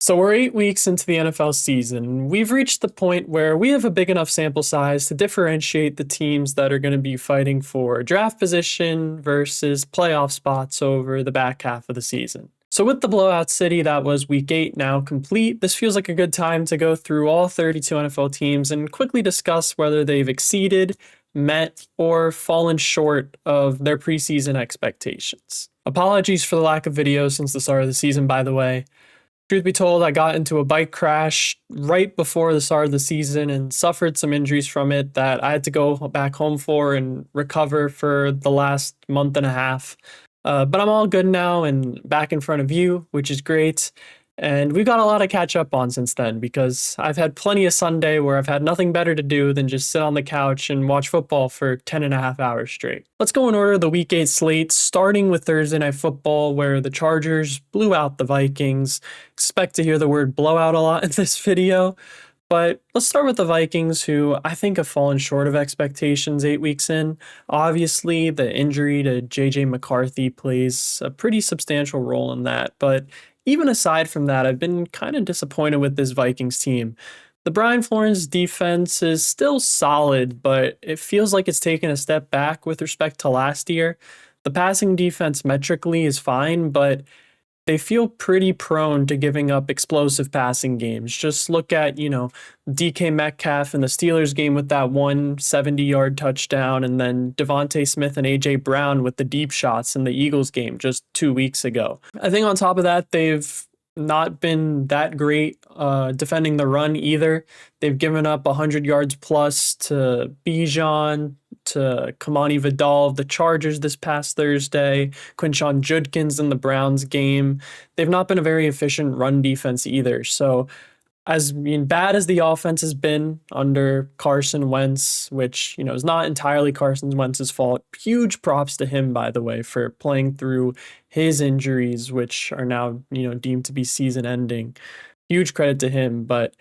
So we're 8 weeks into the NFL season. We've reached the point where we have a big enough sample size to differentiate the teams that are going to be fighting for draft position versus playoff spots over the back half of the season. So with the blowout city that was week 8 now complete, this feels like a good time to go through all 32 NFL teams and quickly discuss whether they've exceeded, met, or fallen short of their preseason expectations. Apologies for the lack of videos since the start of the season, by the way. Truth be told, I got into a bike crash right before the start of the season and suffered some injuries from it that I had to go back home for and recover for the last month and a half. But I'm all good now and back in front of you, which is great. And we've got a lot to catch up on since then because I've had plenty of Sunday where I've had nothing better to do than just sit on the couch and watch football for 10 and a half hours straight. Let's go in order of the week 8 slate, starting with Thursday Night Football, where the Chargers blew out the Vikings. Expect to hear the word blowout a lot in this video. But let's start with the Vikings, who I think have fallen short of expectations 8 weeks in. Obviously, the injury to J.J. McCarthy plays a pretty substantial role in that, but even aside from that, I've been kind of disappointed with this Vikings team. The Brian Flores defense is still solid, but it feels like it's taken a step back with respect to last year. The passing defense metrically is fine, but they feel pretty prone to giving up explosive passing games. Just look at, DK Metcalf in the Steelers game with that 170-yard touchdown, and then Devontae Smith and A.J. Brown with the deep shots in the Eagles game just 2 weeks ago. I think on top of that, they've not been that great defending the run either. They've given up 100 yards plus to Bijan, to Kamani Vidal of the Chargers this past Thursday, Quinshon Judkins in the Browns game. They've not been a very efficient run defense either. So bad as the offense has been under Carson Wentz, which, is not entirely Carson Wentz's fault. Huge props to him, by the way, for playing through his injuries, which are now, deemed to be season ending. Huge credit to him, but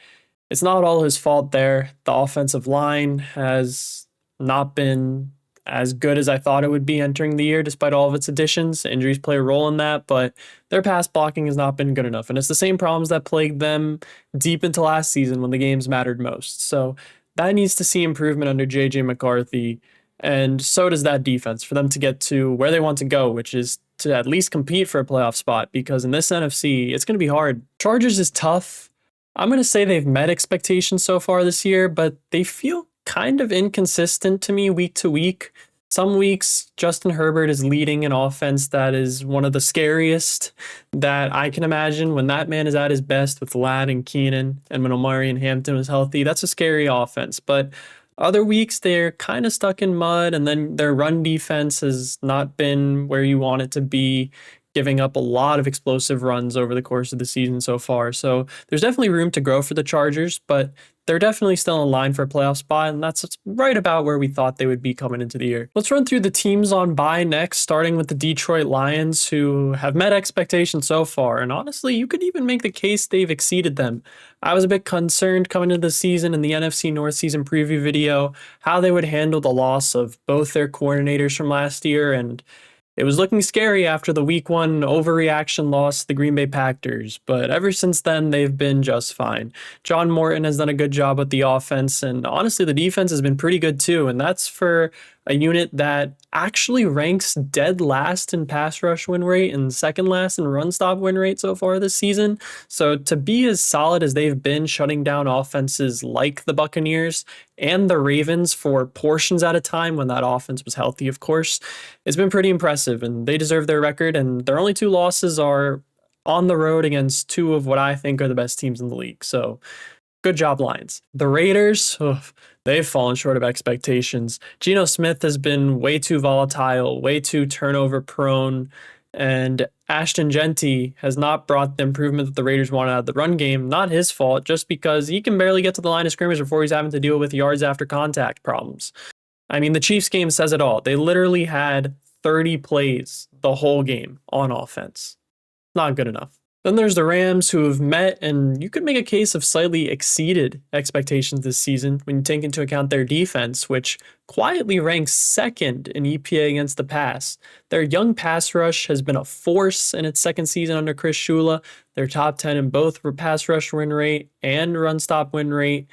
it's not all his fault there. The offensive line has not been as good as I thought it would be entering the year, despite all of its additions. Injuries play a role in that, but their pass blocking has not been good enough. And it's the same problems that plagued them deep into last season when the games mattered most. So that needs to see improvement under J.J. McCarthy. And so does that defense for them to get to where they want to go, which is to at least compete for a playoff spot, because in this NFC, it's going to be hard. Chargers is tough. I'm going to say they've met expectations so far this year, but they feel kind of inconsistent to me week to week. Some weeks, Justin Herbert is leading an offense that is one of the scariest that I can imagine. When that man is at his best with Ladd and Keenan, and when Omari and Hampton was healthy, that's a scary offense. But other weeks, they're kind of stuck in mud, and then their run defense has not been where you want it to be, giving up a lot of explosive runs over the course of the season so far. So there's definitely room to grow for the Chargers, but they're definitely still in line for a playoff spot, and that's right about where we thought they would be coming into the year. Let's run through the teams on bye next, starting with the Detroit Lions, who have met expectations so far, and honestly, you could even make the case they've exceeded them. I was a bit concerned coming into the season in the NFC North season preview video how they would handle the loss of both their coordinators from last year, and it was looking scary after the week 1 overreaction loss to the Green Bay Packers, but ever since then, they've been just fine. John Morton has done a good job with the offense, and honestly, the defense has been pretty good too, and that's for a unit that actually ranks dead last in pass rush win rate and second last in run stop win rate so far this season. So to be as solid as they've been shutting down offenses like the Buccaneers and the Ravens for portions at a time when that offense was healthy, of course, it's been pretty impressive, and they deserve their record, and their only 2 losses are on the road against 2 of what I think are the best teams in the league. So good job, Lions. The Raiders, they've fallen short of expectations. Geno Smith has been way too volatile, way too turnover prone, and Ashton Genty has not brought the improvement that the Raiders wanted out of the run game. Not his fault, just because he can barely get to the line of scrimmage before he's having to deal with yards after contact problems. I mean, the Chiefs game says it all. They literally had 30 plays the whole game on offense. Not good enough. Then there's the Rams, who have met and you could make a case of slightly exceeded expectations this season when you take into account their defense, which quietly ranks second in EPA against the pass. Their young pass rush has been a force in its second season under Chris Shula. They're top 10 in both pass rush win rate and run stop win rate.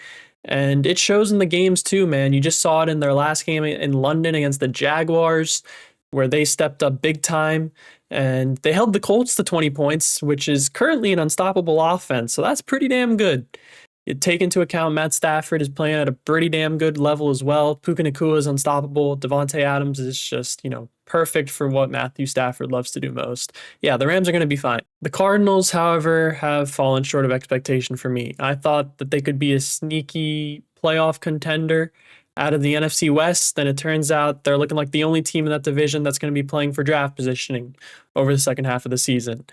And it shows in the games too, man. You just saw it in their last game in London against the Jaguars, where they stepped up big time and they held the Colts to 20 points, which is currently an unstoppable offense. So that's pretty damn good. You take into account Matt Stafford is playing at a pretty damn good level as well. Puka Nacua is unstoppable. Devontae Adams is just, perfect for what Matthew Stafford loves to do most. Yeah, the Rams are going to be fine. The Cardinals, however, have fallen short of expectation for me. I thought that they could be a sneaky playoff contender out of the NFC West. Then it turns out they're looking like the only team in that division that's going to be playing for draft positioning over the second half of the season.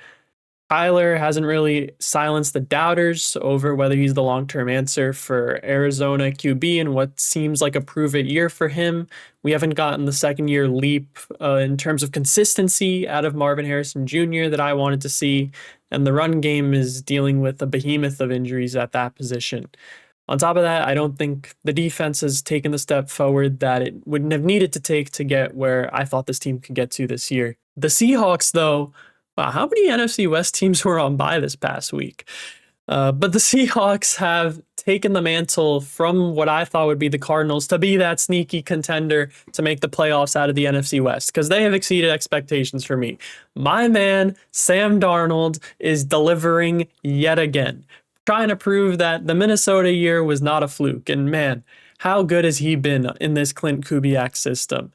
Kyler hasn't really silenced the doubters over whether he's the long-term answer for Arizona QB in what seems like a prove-it year for him. We haven't gotten the second-year leap in terms of consistency out of Marvin Harrison Jr. that I wanted to see, and the run game is dealing with a behemoth of injuries at that position. On top of that, I don't think the defense has taken the step forward that it wouldn't have needed to take to get where I thought this team could get to this year. The Seahawks, though, wow, how many NFC West teams were on bye this past week? But the Seahawks have taken the mantle from what I thought would be the Cardinals to be that sneaky contender to make the playoffs out of the NFC West, because they have exceeded expectations for me. My man, Sam Darnold, is delivering yet again, trying to prove that the Minnesota year was not a fluke. And man, how good has he been in this Clint Kubiak system?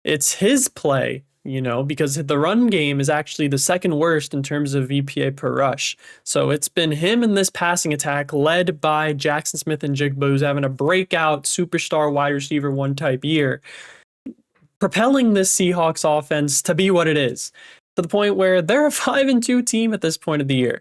It's his play, because the run game is actually the second worst in terms of EPA per rush. So it's been him in this passing attack led by Jackson Smith-Njigba, who's having a breakout superstar wide receiver one type year, propelling this Seahawks offense to be what it is, to the point where they're a 5-2 team at this point of the year.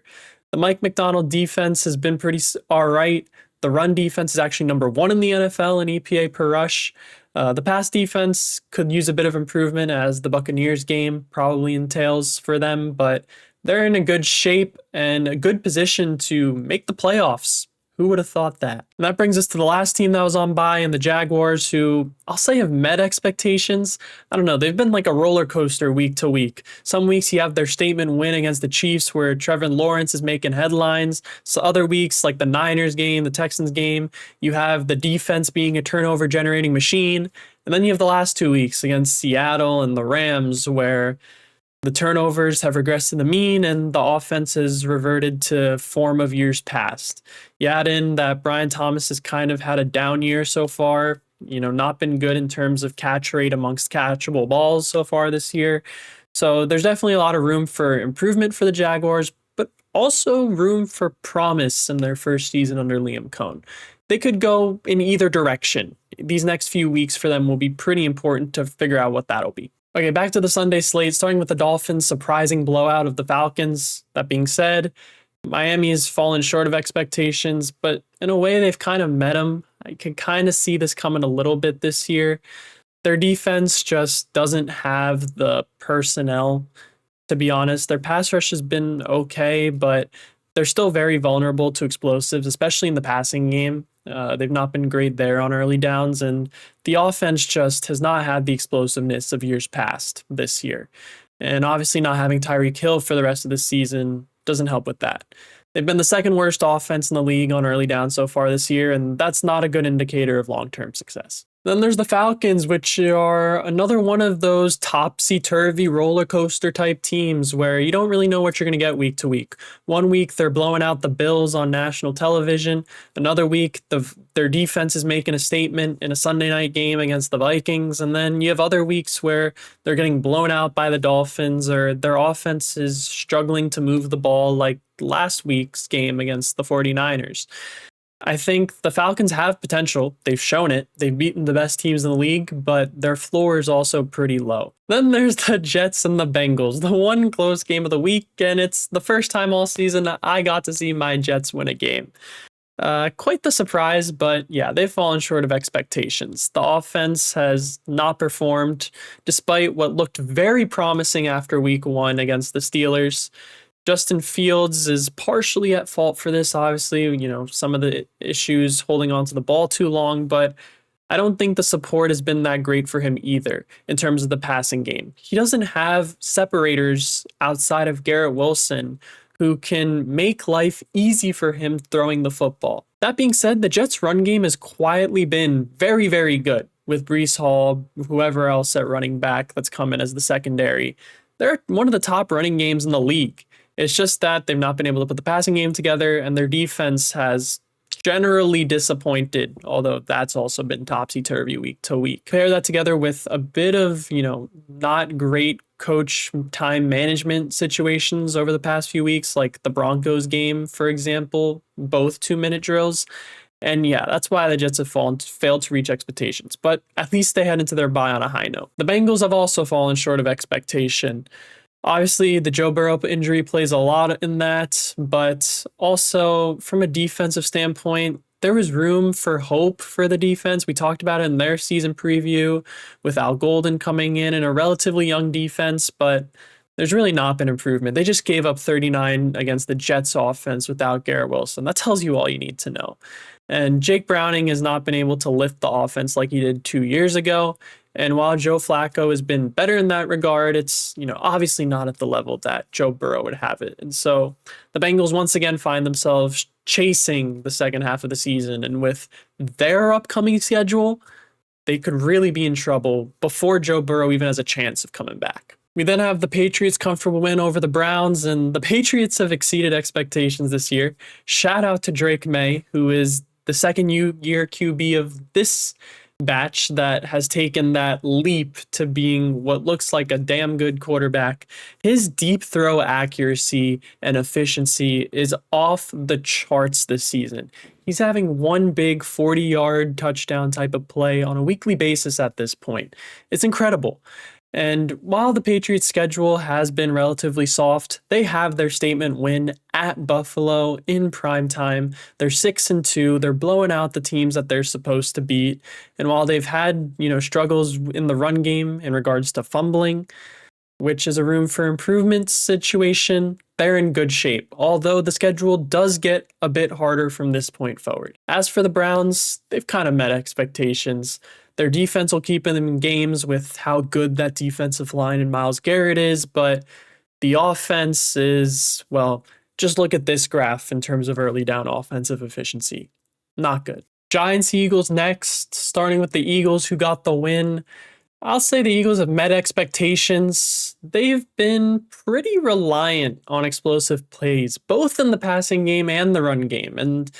The Mike McDonald defense has been pretty all right. The run defense is actually number one in the NFL in EPA per rush. The pass defense could use a bit of improvement, as the Buccaneers game probably entails for them, but they're in a good shape and a good position to make the playoffs. Who would have thought that? And that brings us to the last team that was on bye, and the Jaguars, who I'll say have met expectations. I don't know. They've been like a roller coaster week to week. Some weeks you have their statement win against the Chiefs where Trevor Lawrence is making headlines. So other weeks, like the Niners game, the Texans game, you have the defense being a turnover generating machine. And then you have the last 2 weeks against Seattle and the Rams where the turnovers have regressed to the mean and the offense has reverted to form of years past. You add in that Brian Thomas has kind of had a down year so far, not been good in terms of catch rate amongst catchable balls so far this year. So there's definitely a lot of room for improvement for the Jaguars, but also room for promise in their first season under Liam Cohn. They could go in either direction. These next few weeks for them will be pretty important to figure out what that'll be. Okay, back to the Sunday slate, starting with the Dolphins' surprising blowout of the Falcons. That being said, Miami has fallen short of expectations, but in a way they've kind of met them. I can kind of see this coming a little bit this year. Their defense just doesn't have the personnel, to be honest. Their pass rush has been okay, but they're still very vulnerable to explosives, especially in the passing game. They've not been great there on early downs, and the offense just has not had the explosiveness of years past this year. And obviously not having Tyreek Hill for the rest of the season doesn't help with that. They've been the second worst offense in the league on early downs so far this year, and that's not a good indicator of long-term success. Then there's the Falcons, which are another one of those topsy-turvy roller coaster type teams where you don't really know what you're going to get week to week. One week they're blowing out the Bills on national television. Another week their defense is making a statement in a Sunday night game against the Vikings. And then you have other weeks where they're getting blown out by the Dolphins or their offense is struggling to move the ball like last week's game against the 49ers. I think the Falcons have potential. They've shown it. They've beaten the best teams in the league, but their floor is also pretty low. Then there's the Jets and the Bengals, the one close game of the week, and it's the first time all season I got to see my Jets win a game. Quite the surprise, but yeah, they've fallen short of expectations. The offense has not performed despite what looked very promising after week one against the Steelers. Justin Fields is partially at fault for this, obviously, some of the issues holding on to the ball too long, but I don't think the support has been that great for him either in terms of the passing game. He doesn't have separators outside of Garrett Wilson who can make life easy for him throwing the football. That being said, the Jets' run game has quietly been very, very good with Breece Hall, whoever else at running back that's come in as the secondary. They're one of the top running games in the league. It's just that they've not been able to put the passing game together, and their defense has generally disappointed, although that's also been topsy-turvy week to week. Pair that together with a bit of, not great coach time management situations over the past few weeks, like the Broncos game, for example, both 2-minute drills. And yeah, that's why the Jets have failed to reach expectations, but at least they head into their bye on a high note. The Bengals have also fallen short of expectation. Obviously, the Joe Burrow injury plays a lot in that, but also from a defensive standpoint, there was room for hope for the defense. We talked about it in their season preview with Al Golden coming in and a relatively young defense, but there's really not been improvement. They just gave up 39 against the Jets offense without Garrett Wilson. That tells you all you need to know. And Jake Browning has not been able to lift the offense like he did 2 years ago. And while Joe Flacco has been better in that regard, it's, obviously not at the level that Joe Burrow would have it. And so the Bengals once again find themselves chasing the second half of the season. And with their upcoming schedule, they could really be in trouble before Joe Burrow even has a chance of coming back. We then have the Patriots' comfortable win over the Browns, and the Patriots have exceeded expectations this year. Shout out to Drake May, who is the second-year QB of this batch that has taken that leap to being what looks like a damn good quarterback. His deep throw accuracy and efficiency is off the charts this season. He's having one big 40-yard touchdown type of play on a weekly basis at this point. It's incredible. And while the Patriots' schedule has been relatively soft, they have their statement win at Buffalo in prime time. They're 6-2. They're blowing out the teams that they're supposed to beat. And while they've had, struggles in the run game in regards to fumbling, which is a room for improvement situation, they're in good shape, although the schedule does get a bit harder from this point forward. As for the Browns, they've kind of met expectations. Their defense will keep them in games with how good that defensive line and Myles Garrett is, but the offense is, well, just look at this graph in terms of early down offensive efficiency. Not good. Giants, Eagles next, starting with the Eagles who got the win. I'll say the Eagles have met expectations. They've been pretty reliant on explosive plays, both in the passing game and the run game, and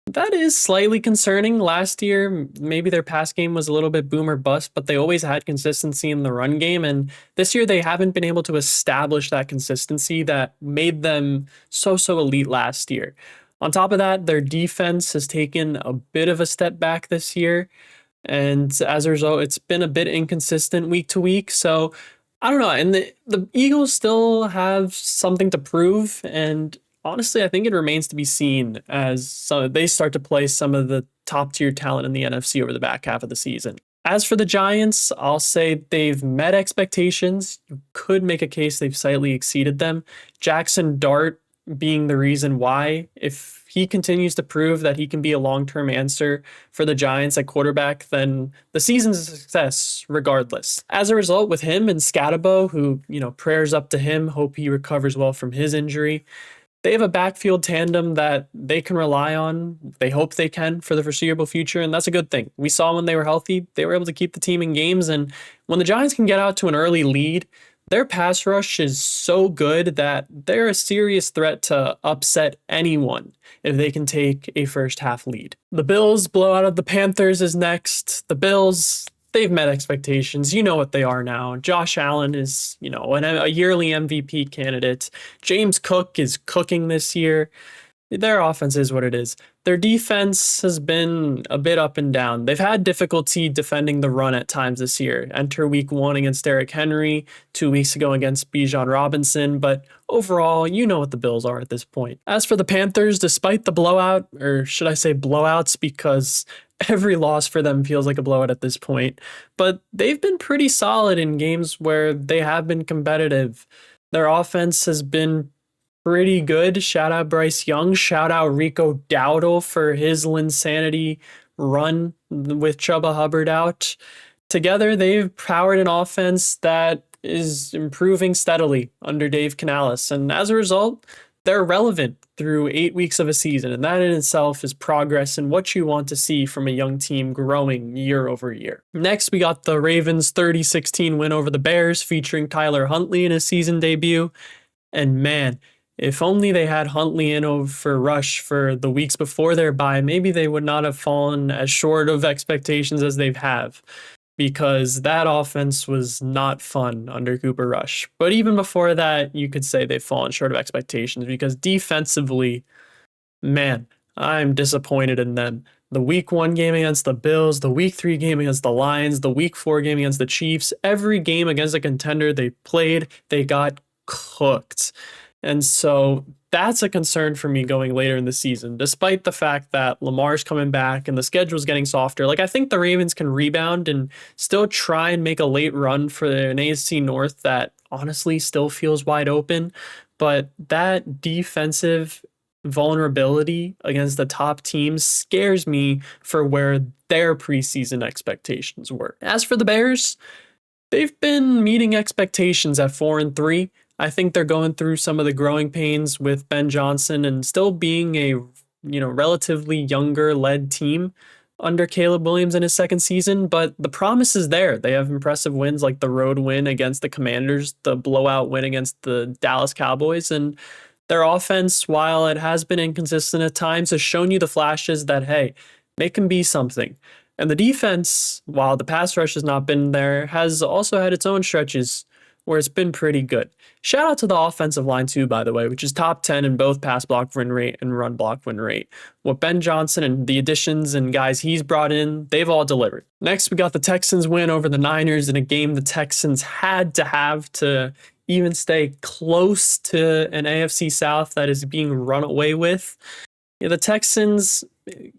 that is slightly concerning. Last year, maybe their pass game was a little bit boom or bust, but they always had consistency in the run game. And this year, they haven't been able to establish that consistency that made them so elite last year. On top of that, their defense has taken a bit of a step back this year. And as a result, it's been a bit inconsistent week to week. So I don't know. And the Eagles still have something to prove. And honestly, I think it remains to be seen as they start to play some of the top tier talent in the NFC over the back half of the season. As for the Giants, I'll say they've met expectations. You could make a case they've slightly exceeded them. Jackson Dart being the reason why. If he continues to prove that he can be a long-term answer for the Giants at quarterback, then the season's a success regardless. As a result, with him and Scatabo, who, prayers up to him, hope he recovers well from his injury, they have a backfield tandem that they can rely on. They hope they can for the foreseeable future, and that's a good thing. We saw when they were healthy, they were able to keep the team in games, and when the Giants can get out to an early lead, their pass rush is so good that they're a serious threat to upset anyone if they can take a first half lead. The Bills blowout of the Panthers is next. The Bills, they've met expectations. You know what they are now. Josh Allen is, a yearly MVP candidate. James Cook is cooking this year. Their offense is what it is. Their defense has been a bit up and down. They've had difficulty defending the run at times this year. Enter week 1 against Derrick Henry, 2 weeks ago against Bijan Robinson, but overall, you know what the Bills are at this point. As for the Panthers, despite the blowout, or should I say blowouts, because every loss for them feels like a blowout at this point, but they've been pretty solid in games where they have been competitive. Their offense has been pretty good. Shout out Bryce Young. Shout out Rico Dowdle for his Linsanity run with Chuba Hubbard out. Together, they've powered an offense that is improving steadily under Dave Canales. And as a result, they're relevant through 8 weeks of a season. And that in itself is progress and what you want to see from a young team growing year over year. Next, we got the Ravens 30-16 win over the Bears featuring Tyler Huntley in his season debut. And man, if only they had Huntley in over Rush for the weeks before their bye, maybe they would not have fallen as short of expectations as they have, because that offense was not fun under Cooper Rush. But even before that, you could say they've fallen short of expectations because defensively, man, I'm disappointed in them. The week 1 game against the Bills, the week 3 game against the Lions, the week 4 game against the Chiefs, every game against a contender they played, they got cooked. And so that's a concern for me going later in the season, despite the fact that Lamar's coming back and the schedule's getting softer. Like, I think the Ravens can rebound and still try and make a late run for an AFC North that honestly still feels wide open. But that defensive vulnerability against the top teams scares me for where their preseason expectations were. As for the Bears, they've been meeting expectations at 4-3. I think they're going through some of the growing pains with Ben Johnson and still being a relatively younger led team under Caleb Williams in his second season, but the promise is there. They have impressive wins like the road win against the Commanders, the blowout win against the Dallas Cowboys, and their offense, while it has been inconsistent at times, has shown you the flashes that, hey, they can be something. And the defense, while the pass rush has not been there, has also had its own stretches where it's been pretty good. Shout out to the offensive line too, by the way, which is top 10 in both pass block win rate and run block win rate. What Ben Johnson and the additions and guys he's brought in, they've all delivered. Next, we got the Texans win over the Niners in a game the Texans had to have to even stay close to an AFC South that is being run away with. The Texans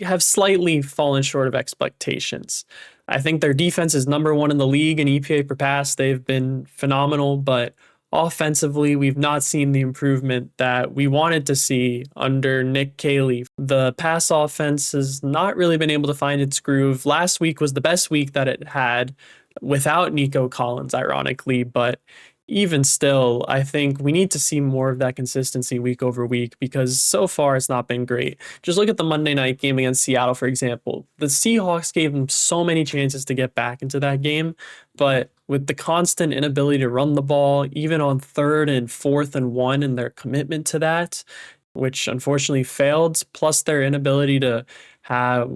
have slightly fallen short of expectations. I think their defense is number 1 in the league in EPA per pass. They've been phenomenal, but offensively, we've not seen the improvement that we wanted to see under Nick Caley. The pass offense has not really been able to find its groove. Last week was the best week that it had without Nico Collins, ironically, but even still, I think we need to see more of that consistency week over week because so far it's not been great. Just look at the Monday night game against Seattle, for example. The Seahawks gave them so many chances to get back into that game, but with the constant inability to run the ball, even on 3rd and 4th and 1, and their commitment to that, which unfortunately failed, plus their inability to have,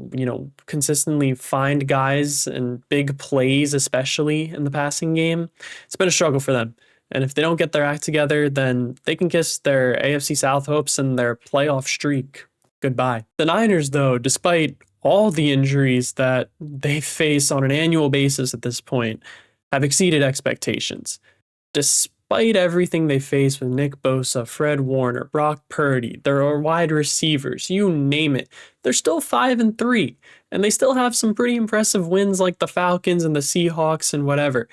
consistently find guys and big plays, especially in the passing game, it's been a struggle for them. And if they don't get their act together, then they can kiss their AFC South hopes and their playoff streak goodbye. The Niners, though, despite all the injuries that they face on an annual basis at this point, have exceeded expectations. Despite everything they face with Nick Bosa, Fred Warner, Brock Purdy, their wide receivers, you name it, they're still 5-3, and they still have some pretty impressive wins like the Falcons and the Seahawks and whatever.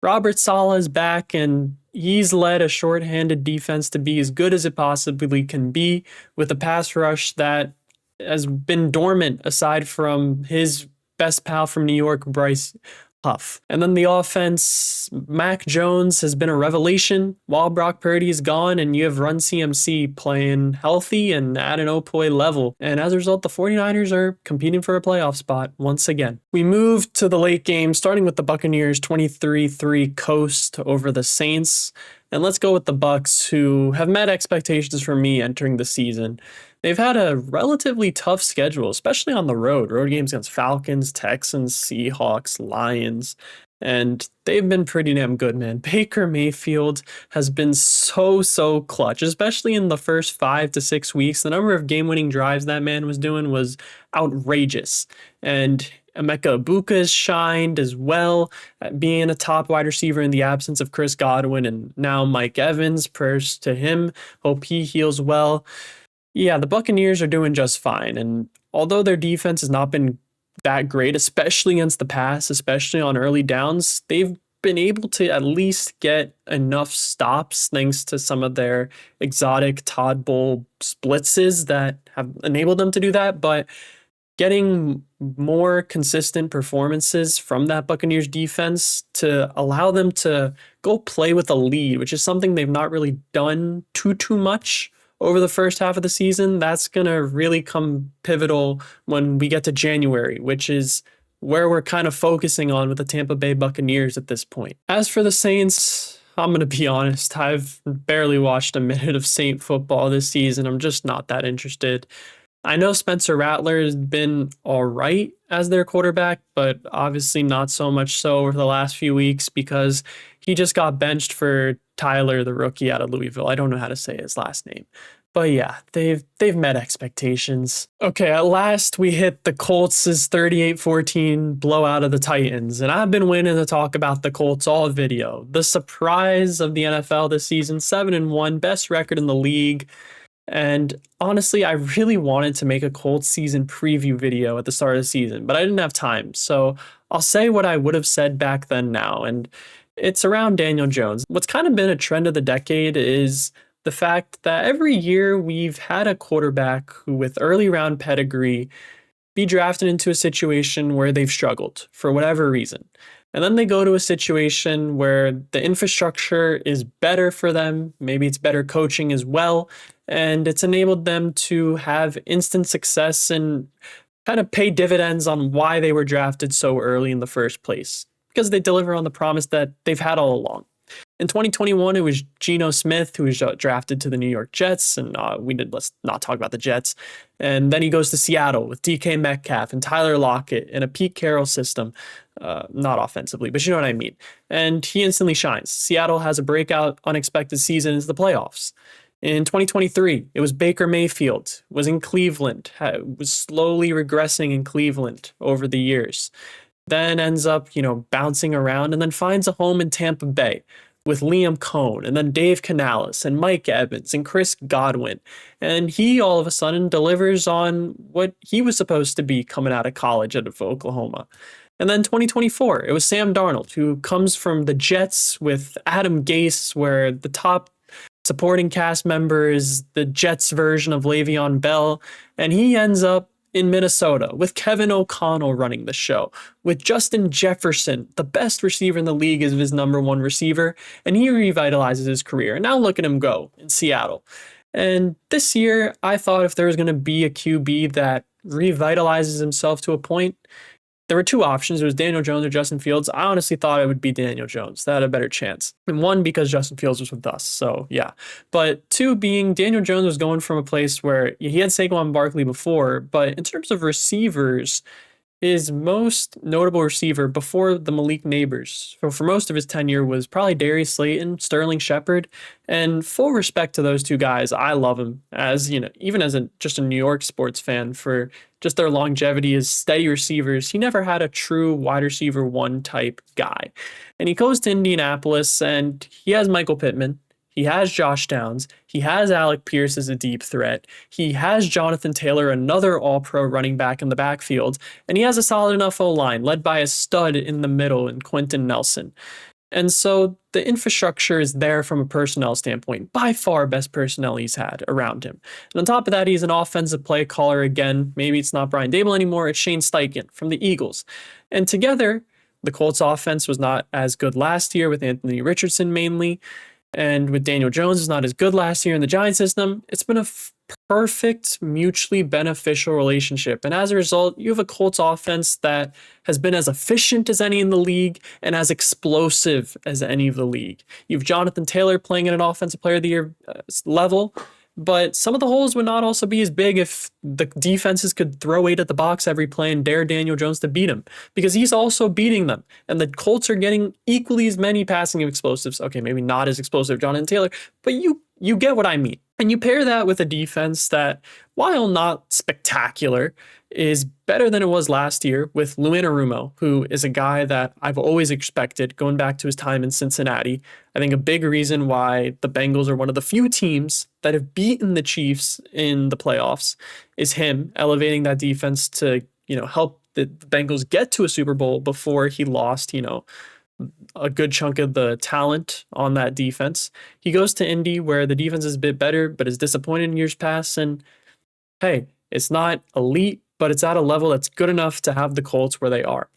Robert Saleh is back, and he's led a shorthanded defense to be as good as it possibly can be with a pass rush that has been dormant aside from his best pal from New York, Bryce Huff. And then the offense, Mac Jones has been a revelation while Brock Purdy is gone, and you have Run CMC playing healthy and at an Opoy level. And as a result, the 49ers are competing for a playoff spot once again. We move to the late game, starting with the Buccaneers 23-3 coast over the Saints. And let's go with the Bucs, who have met expectations for me entering the season. They've had a relatively tough schedule, especially on the road. Road games against Falcons, Texans, Seahawks, Lions, and they've been pretty damn good, man. Baker Mayfield has been so clutch, especially in the first 5 to 6 weeks. The number of game-winning drives that man was doing was outrageous. And Emeka Ibuka has shined as well, being a top wide receiver in the absence of Chris Godwin, and now Mike Evans. Prayers to him. Hope he heals well. Yeah, the Buccaneers are doing just fine, and although their defense has not been that great, especially against the pass, especially on early downs, they've been able to at least get enough stops thanks to some of their exotic Todd Bowl blitzes that have enabled them to do that. But getting more consistent performances from that Buccaneers defense to allow them to go play with a lead, which is something they've not really done too much over the first half of the season. That's going to really come pivotal when we get to January, which is where we're kind of focusing on with the Tampa Bay Buccaneers at this point. As for the Saints, I'm going to be honest, I've barely watched a minute of Saint football this season. I'm just not that interested. I know Spencer Rattler has been all right as their quarterback, but obviously not so much so over the last few weeks because he just got benched for Tyler, the rookie out of Louisville. I don't know how to say his last name. But yeah, they've met expectations. Okay, at last we hit the Colts' 38-14 blowout of the Titans, and I've been waiting to talk about the Colts all video. The surprise of the NFL this season, 7-1, best record in the league. And honestly, I really wanted to make a Colts season preview video at the start of the season, but I didn't have time. So I'll say what I would have said back then now, and it's around Daniel Jones. What's kind of been a trend of the decade is the fact that every year we've had a quarterback who, with early round pedigree, be drafted into a situation where they've struggled for whatever reason. And then they go to a situation where the infrastructure is better for them. Maybe it's better coaching as well. And it's enabled them to have instant success and kind of pay dividends on why they were drafted so early in the first place, because they deliver on the promise that they've had all along. In 2021, it was Geno Smith who was drafted to the New York Jets, and let's not talk about the Jets. And then he goes to Seattle with DK Metcalf and Tyler Lockett in a Pete Carroll system, not offensively, but you know what I mean. And he instantly shines. Seattle has a breakout, unexpected season into the playoffs. In 2023, it was Baker Mayfield, was in Cleveland, was slowly regressing in Cleveland over the years. Then ends up, bouncing around and then finds a home in Tampa Bay with Liam Cohn and then Dave Canales and Mike Evans and Chris Godwin. And he all of a sudden delivers on what he was supposed to be coming out of college out of Oklahoma. And then 2024, it was Sam Darnold, who comes from the Jets with Adam Gase, where the top supporting cast member is the Jets version of Le'Veon Bell. And he ends up in Minnesota with Kevin O'Connell running the show, with Justin Jefferson, the best receiver in the league, as his number one receiver, and he revitalizes his career. And now look at him go in Seattle. And this year, I thought if there was going to be a QB that revitalizes himself to a point, there were two options. It was Daniel Jones or Justin Fields. I honestly thought it would be Daniel Jones. That had a better chance. And one, because Justin Fields was with us. So yeah. But two being Daniel Jones was going from a place where he had Saquon Barkley before, but in terms of receivers, his most notable receiver before the Malik Neighbors, for most of his tenure, was probably Darius Slayton, Sterling Shepard. And full respect to those two guys. I love them as, even as just a New York sports fan, for just their longevity as steady receivers. He never had a true wide receiver one type guy. And he goes to Indianapolis and he has Michael Pittman. He has Josh Downs. He has Alec Pierce as a deep threat. He has Jonathan Taylor, another all-pro running back in the backfield. And he has a solid enough O-line led by a stud in the middle in Quentin Nelson. And so the infrastructure is there from a personnel standpoint, by far best personnel he's had around him. And on top of that, he's an offensive play caller again. Maybe it's not Brian Dable anymore, it's Shane Steichen from the Eagles. And together, the Colts offense was not as good last year with Anthony Richardson mainly. And with Daniel Jones, is not as good last year in the Giants system. It's been a perfect, mutually beneficial relationship. And as a result, you have a Colts offense that has been as efficient as any in the league and as explosive as any of the league. You have Jonathan Taylor playing at an offensive player of the year level, but some of the holes would not also be as big if the defenses could throw 8 at the box every play and dare Daniel Jones to beat him, because he's also beating them. And the Colts are getting equally as many passing explosives. Okay, maybe not as explosive Jonathan Taylor, but you get what I mean. And you pair that with a defense that, while not spectacular, is better than it was last year with Lou Anarumo, who is a guy that I've always expected going back to his time in Cincinnati. I think a big reason why the Bengals are one of the few teams that have beaten the Chiefs in the playoffs is him elevating that defense to, help the Bengals get to a Super Bowl before he lost, a good chunk of the talent on that defense. He goes to Indy where the defense is a bit better, but is disappointed in years past. And hey, it's not elite, but it's at a level that's good enough to have the Colts where they are.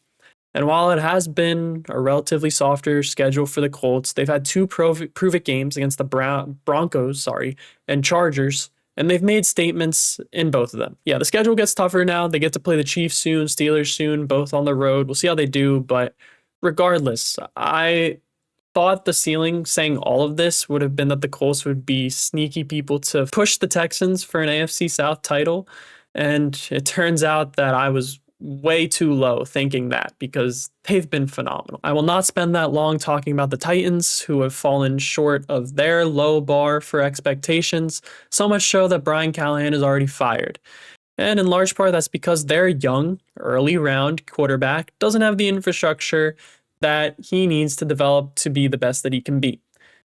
And while it has been a relatively softer schedule for the Colts, they've had two prove-it games against the Broncos, and Chargers, and they've made statements in both of them. Yeah, the schedule gets tougher now. They get to play the Chiefs soon, Steelers soon, both on the road. We'll see how they do, but regardless, I thought the ceiling saying all of this would have been that the Colts would be sneaky people to push the Texans for an AFC South title. And it turns out that I was way too low thinking that because they've been phenomenal. I will not spend that long talking about the Titans, who have fallen short of their low bar for expectations, so much so that Brian Callahan is already fired. And in large part, that's because their young, early round quarterback doesn't have the infrastructure that he needs to develop to be the best that he can be.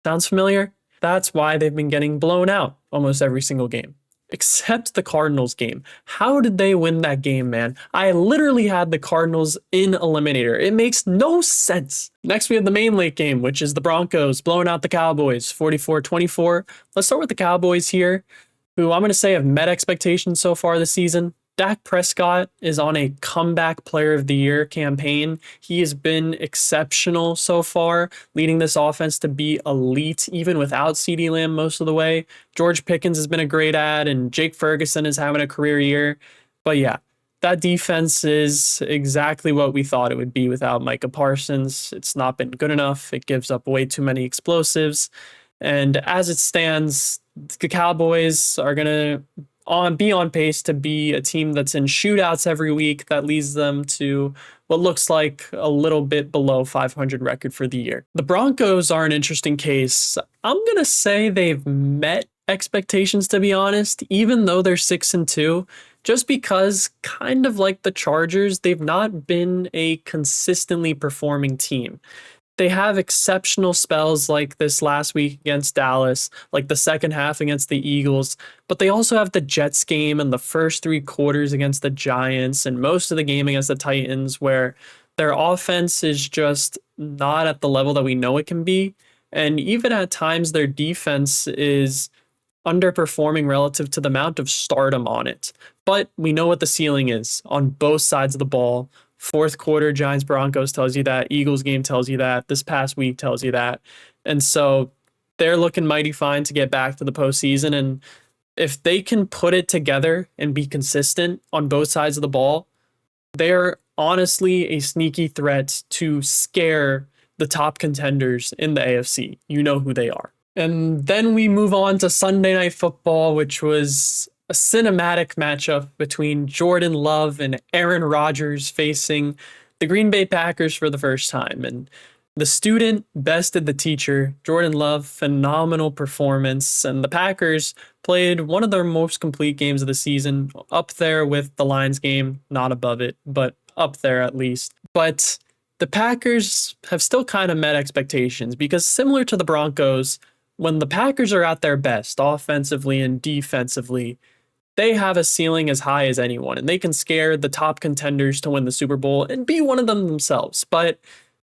Sounds familiar? That's why they've been getting blown out almost every single game. Except the Cardinals game. How did they win that game, man? I literally had the Cardinals in Eliminator. It makes no sense. Next, we have the main late game, which is the Broncos blowing out the Cowboys 44-24. Let's start with the Cowboys here, who I'm going to say have met expectations so far this season. Dak Prescott is on a comeback player of the year campaign. He has been exceptional so far, leading this offense to be elite, even without CeeDee Lamb most of the way. George Pickens has been a great add, and Jake Ferguson is having a career year. But yeah, that defense is exactly what we thought it would be without Micah Parsons. It's not been good enough. It gives up way too many explosives. And as it stands, the Cowboys are going to be on pace to be a team that's in shootouts every week that leads them to what looks like a little bit below 500 record for the year. The Broncos are an interesting case. I'm going to say they've met expectations, to be honest, even though they're 6-2, just because kind of like the Chargers, they've not been a consistently performing team. They have exceptional spells like this last week against Dallas, like the second half against the Eagles, but they also have the Jets game and the first three quarters against the Giants and most of the game against the Titans where their offense is just not at the level that we know it can be. And even at times their defense is underperforming relative to the amount of stardom on it. But we know what the ceiling is on both sides of the ball. Fourth quarter, Giants Broncos tells you that. Eagles game tells you that. This past week tells you that. And so they're looking mighty fine to get back to the postseason. And if they can put it together and be consistent on both sides of the ball, they're honestly a sneaky threat to scare the top contenders in the AFC. You know who they are. And then we move on to Sunday Night Football, which was a cinematic matchup between Jordan Love and Aaron Rodgers facing the Green Bay Packers for the first time. And the student bested the teacher. Jordan Love, phenomenal performance. And the Packers played one of their most complete games of the season, up there with the Lions game, not above it, but up there at least. But the Packers have still kind of met expectations because similar to the Broncos, when the Packers are at their best, offensively and defensively, they have a ceiling as high as anyone, and they can scare the top contenders to win the Super Bowl and be one of them themselves. But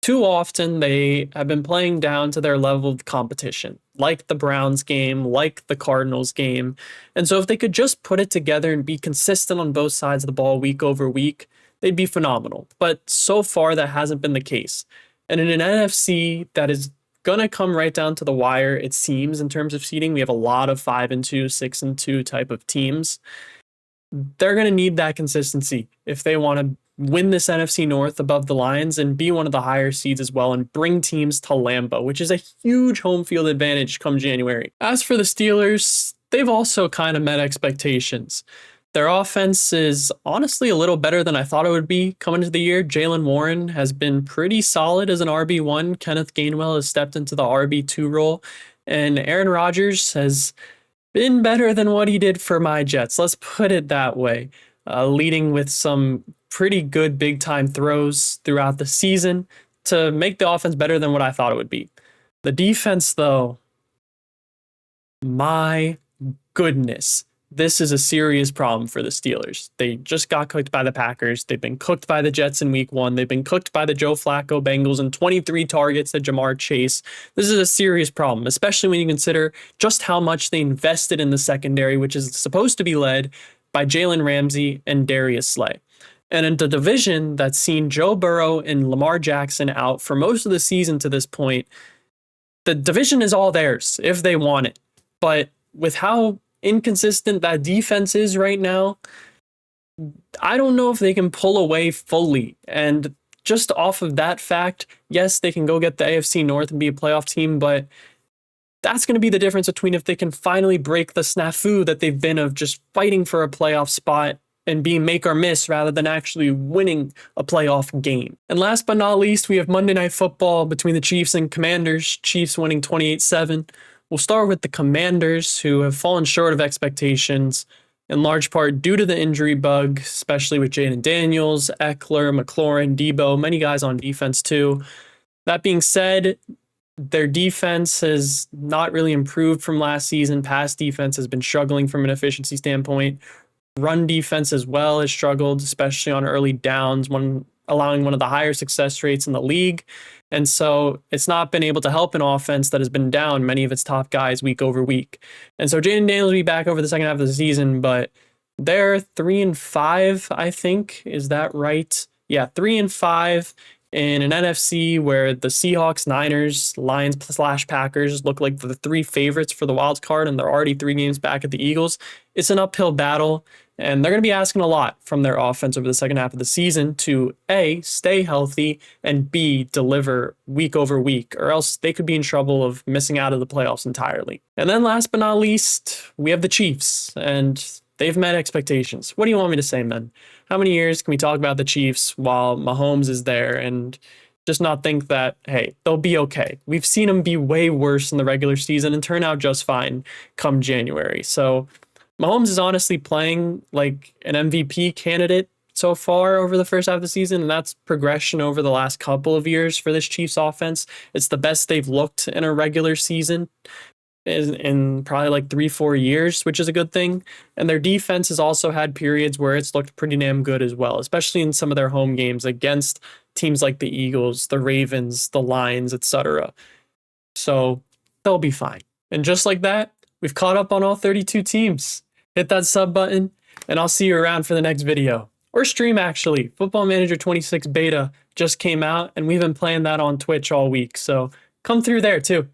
too often, they have been playing down to their level of competition, like the Browns game, like the Cardinals game. And so if they could just put it together and be consistent on both sides of the ball week over week, they'd be phenomenal. But so far, that hasn't been the case. And in an NFC that is going to come right down to the wire, it seems, in terms of seeding. We have a lot of 5-2, 6-2 type of teams. They're going to need that consistency if they want to win this NFC North above the Lions and be one of the higher seeds as well and bring teams to Lambeau, which is a huge home field advantage come January. As for the Steelers, they've also kind of met expectations. Their offense is honestly a little better than I thought it would be coming into the year. Jaylen Warren has been pretty solid as an RB1. Kenneth Gainwell has stepped into the RB2 role. And Aaron Rodgers has been better than what he did for my Jets. Let's put it that way. Leading with some pretty good big-time throws throughout the season to make the offense better than what I thought it would be. The defense, though, my goodness. this is a serious problem for the Steelers. They just got cooked by the Packers. They've been cooked by the Jets in week 1. They've been cooked by the Joe Flacco Bengals and 23 targets to Jamar Chase. This is a serious problem, especially when you consider just how much they invested in the secondary, which is supposed to be led by Jalen Ramsey and Darius Slay. And in the division that's seen Joe Burrow and Lamar Jackson out for most of the season to this point, the division is all theirs if they want it. But with how inconsistent that defense is right now, I don't know if they can pull away fully. And just off of that fact, yes, they can go get the AFC North and be a playoff team, but that's going to be the difference between if they can finally break the snafu that they've been of just fighting for a playoff spot and being make or miss rather than actually winning a playoff game. And last but not least, we have Monday Night Football between the Chiefs and Commanders, Chiefs winning 28-7. We'll start with the Commanders, who have fallen short of expectations, in large part due to the injury bug, especially with Jaden Daniels, Eckler, McLaurin, Debo, many guys on defense too. That being said, their defense has not really improved from last season. Pass defense has been struggling from an efficiency standpoint. Run defense as well has struggled, especially on early downs, allowing one of the higher success rates in the league. And so it's not been able to help an offense that has been down many of its top guys week over week. And so Jaden Daniels will be back over the second half of the season, but they're 3-5, I think. Is that right? Yeah, 3-5 in an NFC where the Seahawks, Niners, Lions/Packers look like the three favorites for the wild card, and they're already 3 games back at the Eagles. It's an uphill battle, and they're going to be asking a lot from their offense over the second half of the season to A, stay healthy, and B, deliver week over week, or else they could be in trouble of missing out of the playoffs entirely. And then last but not least, we have the Chiefs, and they've met expectations. What do you want me to say, man? How many years can we talk about the Chiefs while Mahomes is there and just not think that, hey, they'll be okay? We've seen them be way worse in the regular season and turn out just fine come January. So Mahomes is honestly playing like an MVP candidate so far over the first half of the season, and that's progression over the last couple of years for this Chiefs offense. It's the best they've looked in a regular season in probably like 3-4 years, which is a good thing. And their defense has also had periods where it's looked pretty damn good as well, especially in some of their home games against teams like the Eagles, the Ravens, the Lions, etc. So they'll be fine. And just like that, we've caught up on all 32 teams. Hit that sub button, and I'll see you around for the next video. Or stream, actually. Football Manager 26 Beta just came out, and we've been playing that on Twitch all week. So come through there, too.